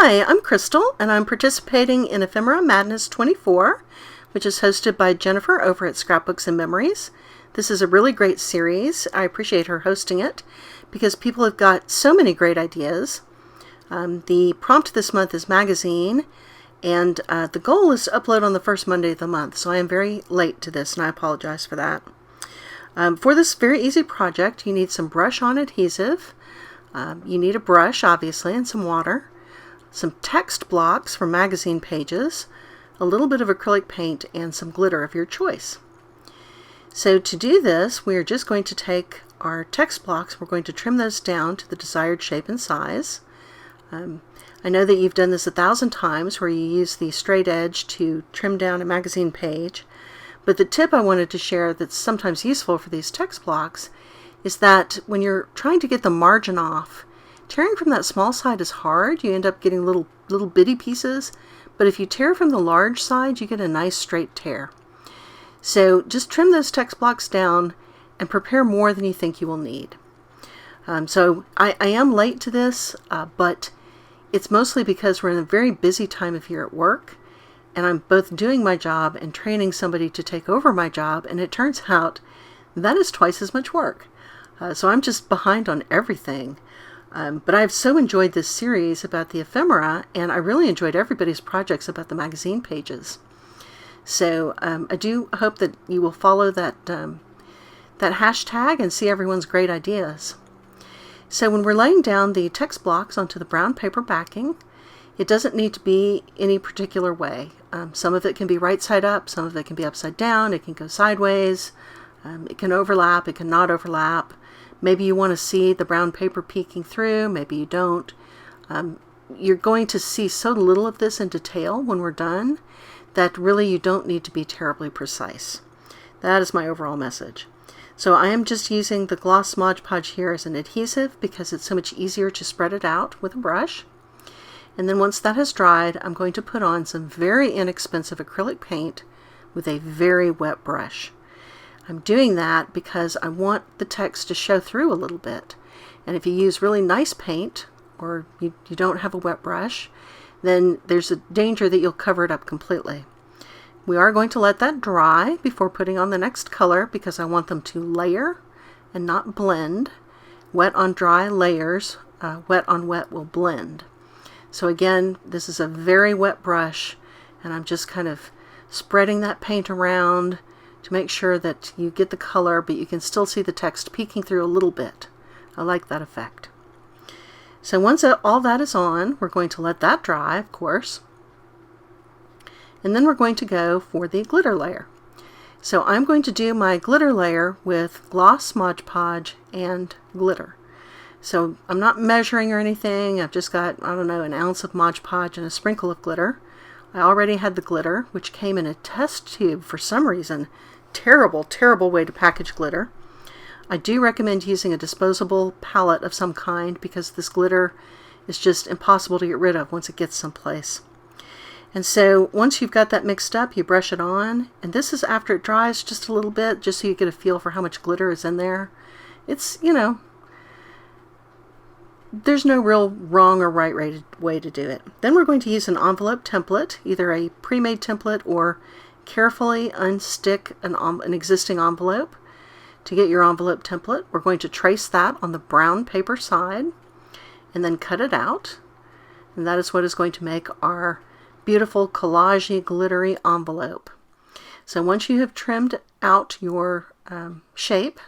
Hi, I'm Crystal, and I'm participating in Ephemera Madness 24, which is hosted by Jennifer over at Scrapbooks and Memories. This is a really great series. I appreciate her hosting it because people have got so many great ideas. The prompt this month is magazine, and the goal is to upload on the first Monday of the month, so I am very late to this, and I apologize for that. For this very easy project, you need some brush-on adhesive. You need a brush, obviously, and some water. Some text blocks for magazine pages, a little bit of acrylic paint, and some glitter of your choice. So to do this, we are just going to take our text blocks, we're going to trim those down to the desired shape and size. I know that you've done this 1,000 times where you use the straight edge to trim down a magazine page, but the tip I wanted to share that's sometimes useful for these text blocks is that when you're trying to get the margin off, tearing from that small side is hard. You end up getting little bitty pieces, but if you tear from the large side, you get a nice straight tear. So just trim those text blocks down and prepare more than you think you will need. So I am late to this, but it's mostly because we're in a very busy time of year at work, and I'm both doing my job and training somebody to take over my job, and it turns out that is twice as much work. So I'm just behind on everything. But I've so enjoyed this series about the ephemera, and I really enjoyed everybody's projects about the magazine pages. So I do hope that you will follow that hashtag and see everyone's great ideas. So when we're laying down the text blocks onto the brown paper backing, it doesn't need to be any particular way. Some of it can be right side up, some of it can be upside down, it can go sideways, it can overlap, it can not overlap. Maybe you want to see the brown paper peeking through, maybe you don't. You're going to see so little of this in detail when we're done that really you don't need to be terribly precise. That is my overall message. So I am just using the gloss Mod Podge here as an adhesive because it's so much easier to spread it out with a brush. And then once that has dried, I'm going to put on some very inexpensive acrylic paint with a very wet brush. I'm doing that because I want the text to show through a little bit. And if you use really nice paint, or you don't have a wet brush, then there's a danger that you'll cover it up completely. We are going to let that dry before putting on the next color because I want them to layer and not blend. Wet on dry layers, wet on wet will blend. So again, this is a very wet brush, and I'm just kind of spreading that paint around to make sure that you get the color, but you can still see the text peeking through a little bit. I like that effect. So once all that is on, we're going to let that dry, of course. And then we're going to go for the glitter layer. So I'm going to do my glitter layer with gloss Mod Podge and glitter. So I'm not measuring or anything. I've just got, I don't know, an ounce of Mod Podge and a sprinkle of glitter. I already had the glitter, which came in a test tube for some reason. Terrible way to package glitter. I do recommend using a disposable palette of some kind because this glitter is just impossible to get rid of once it gets someplace. And so once you've got that mixed up, you brush it on, and this is after it dries just a little bit, just so you get a feel for how much glitter is in there. It's, you know, there's no real wrong or right way to do it. Then we're going to use an envelope template, either a pre-made template or carefully unstick an existing envelope. To get your envelope template, we're going to trace that on the brown paper side and then cut it out. And that is what is going to make our beautiful collagey glittery envelope. So once you have trimmed out your shape,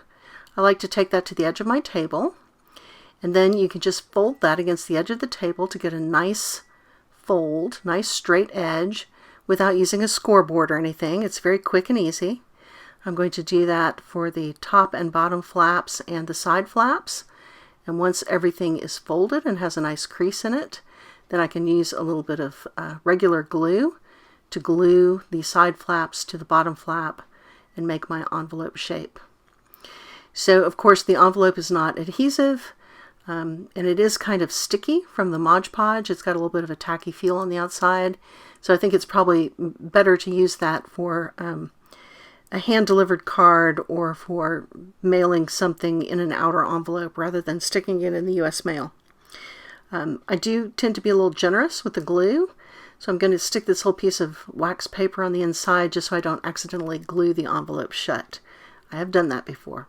I like to take that to the edge of my table, and then you can just fold that against the edge of the table to get a nice fold, nice straight edge, without using a scoreboard or anything. It's very quick and easy. I'm going to do that for the top and bottom flaps and the side flaps. And once everything is folded and has a nice crease in it, then I can use a little bit of regular glue to glue the side flaps to the bottom flap and make my envelope shape. So of course the envelope is not adhesive, and it is kind of sticky from the Mod Podge. It's got a little bit of a tacky feel on the outside. So I think it's probably better to use that for a hand-delivered card or for mailing something in an outer envelope rather than sticking it in the U.S. mail. I do tend to be a little generous with the glue, so I'm going to stick this whole piece of wax paper on the inside just so I don't accidentally glue the envelope shut. I have done that before.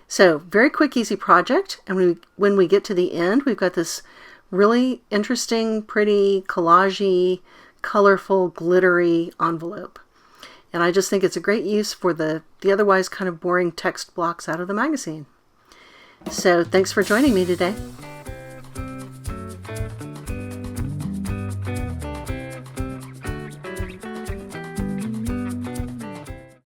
So very quick, easy project. And when we get to the end, we've got this really interesting, pretty, collagey, colorful, glittery envelope. And I just think it's a great use for the otherwise kind of boring text blocks out of the magazine. So thanks for joining me today.